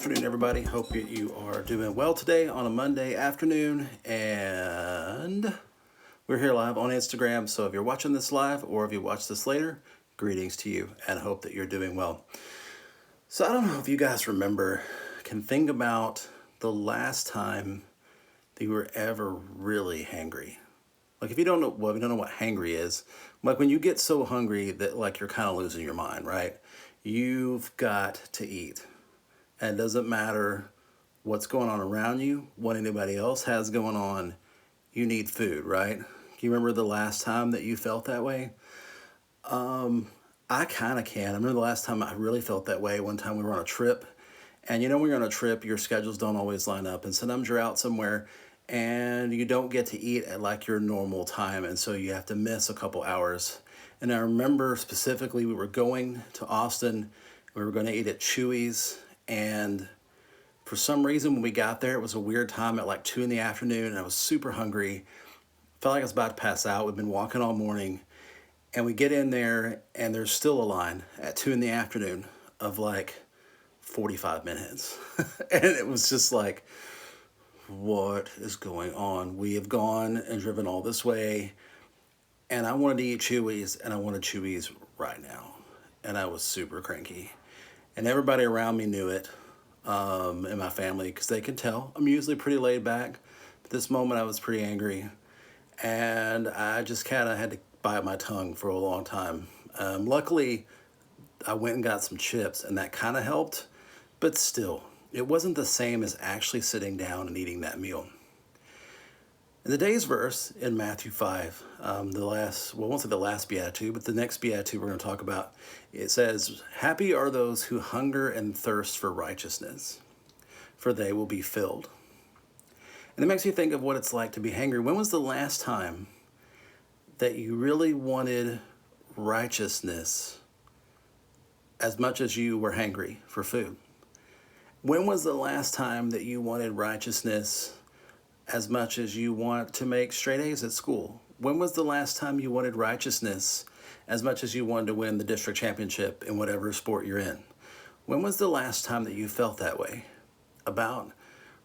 afternoon, everybody. Hope you are doing well today on a Monday afternoon. And we're here live on Instagram. So if you're watching this live or if you watch this later, greetings to you and hope that you're doing well. So I don't know if you guys can think about the last time that you were ever really hangry. Like if you don't know, well, you don't know what hangry is. Like when you get so hungry that like you're kind of losing your mind, right? You've got to eat. And it doesn't matter what's going on around you, what anybody else has going on, you need food, right? Do you remember the last time that you felt that way? I kind of can. I remember the last time I really felt that way. One time we were on a trip. And you know, when you're on a trip, your schedules don't always line up. And sometimes you're out somewhere and you don't get to eat at like your normal time. And so you have to miss a couple hours. And I remember specifically we were going to Austin. We were going to eat at Chuy's. And for some reason, when we got there, it was a weird time at like 2 in the afternoon. And I was super hungry. Felt like I was about to pass out. We've been walking all morning. And we get in there and there's still a line at 2 in the afternoon of like 45 minutes. And it was just like, what is going on? We have gone and driven all this way. And I wanted to eat Chuy's and I wanted Chuy's right now. And I was super cranky. And everybody around me knew it, in my family, because they could tell. I'm usually pretty laid back. But this moment I was pretty angry. And I just kind of had to bite my tongue for a long time. Luckily, I went and got some chips, and that kind of helped. But still, it wasn't the same as actually sitting down and eating that meal. In today's verse in Matthew 5, I won't say the last beatitude, but the next beatitude we're going to talk about, it says, "Happy are those who hunger and thirst for righteousness, for they will be filled." And it makes you think of what it's like to be hungry. When was the last time that you really wanted righteousness as much as you were hungry for food? When was the last time that you wanted righteousness as much as you want to make straight A's at school? When was the last time you wanted righteousness as much as you wanted to win the district championship in whatever sport you're in? When was the last time that you felt that way about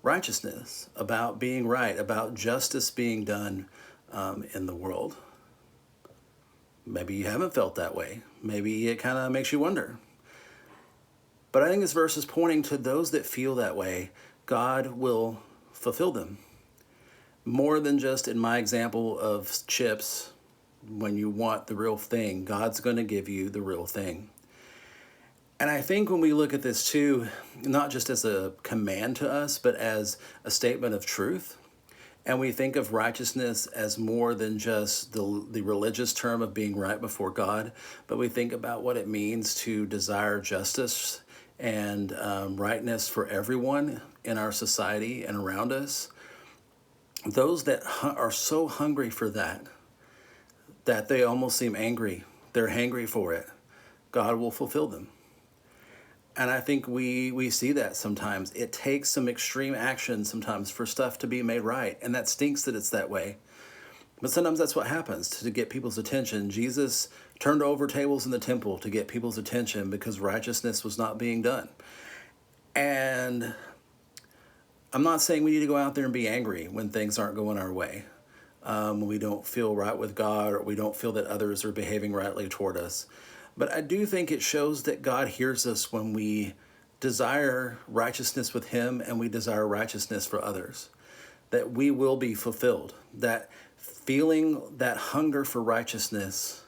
righteousness, about being right, about justice being done in the world? Maybe you haven't felt that way. Maybe it kind of makes you wonder. But I think this verse is pointing to those that feel that way. God will fulfill them. More than just in my example of chips, when you want the real thing, God's going to give you the real thing. And I think when we look at this too, not just as a command to us, but as a statement of truth, and we think of righteousness as more than just the religious term of being right before God, but we think about what it means to desire justice and rightness for everyone in our society and around us. Those that are so hungry for that they almost seem angry, they're hangry for it, God will fulfill them. And I think we see that sometimes. It takes some extreme action sometimes for stuff to be made right, and that stinks that it's that way. But sometimes that's what happens to get people's attention. Jesus turned over tables in the temple to get people's attention because righteousness was not being done. And I'm not saying we need to go out there and be angry when things aren't going our way, when we don't feel right with God or we don't feel that others are behaving rightly toward us. But I do think it shows that God hears us when we desire righteousness with Him and we desire righteousness for others, that we will be fulfilled, that feeling that hunger for righteousness,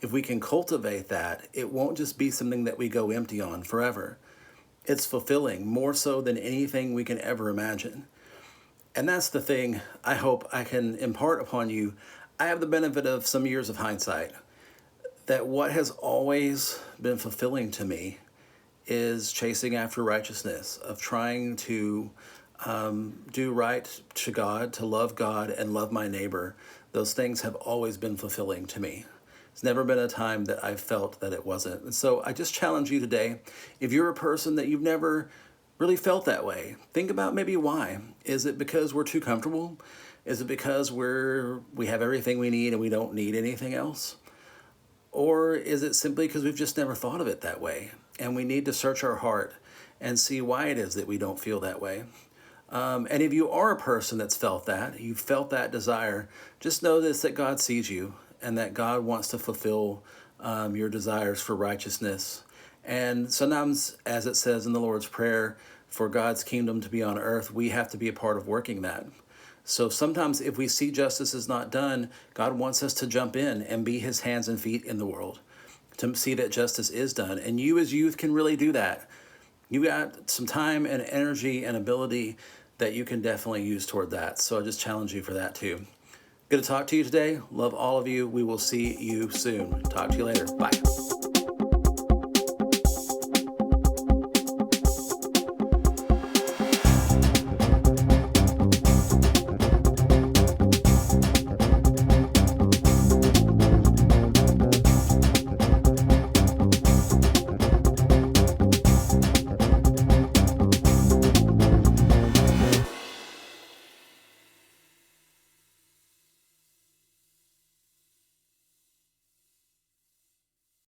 if we can cultivate that, it won't just be something that we go empty on forever. It's fulfilling, more so than anything we can ever imagine. And that's the thing I hope I can impart upon you. I have the benefit of some years of hindsight, that what has always been fulfilling to me is chasing after righteousness, of trying to do right to God, to love God and love my neighbor. Those things have always been fulfilling to me. It's never been a time that I've felt that it wasn't. And so I just challenge you today, if you're a person that you've never really felt that way, think about maybe why. Is it because we're too comfortable? Is it because we have everything we need and we don't need anything else? Or is it simply because we've just never thought of it that way? And we need to search our heart and see why it is that we don't feel that way. And if you are a person that's felt that, you've felt that desire, just know this, that God sees you and that God wants to fulfill your desires for righteousness. And sometimes, as it says in the Lord's Prayer, for God's kingdom to be on earth, we have to be a part of working that. So sometimes if we see justice is not done, God wants us to jump in and be his hands and feet in the world to see that justice is done. And you as youth can really do that. You got some time and energy and ability that you can definitely use toward that. So I just challenge you for that too. Good to talk to you today. Love all of you. We will see you soon. Talk to you later. Bye.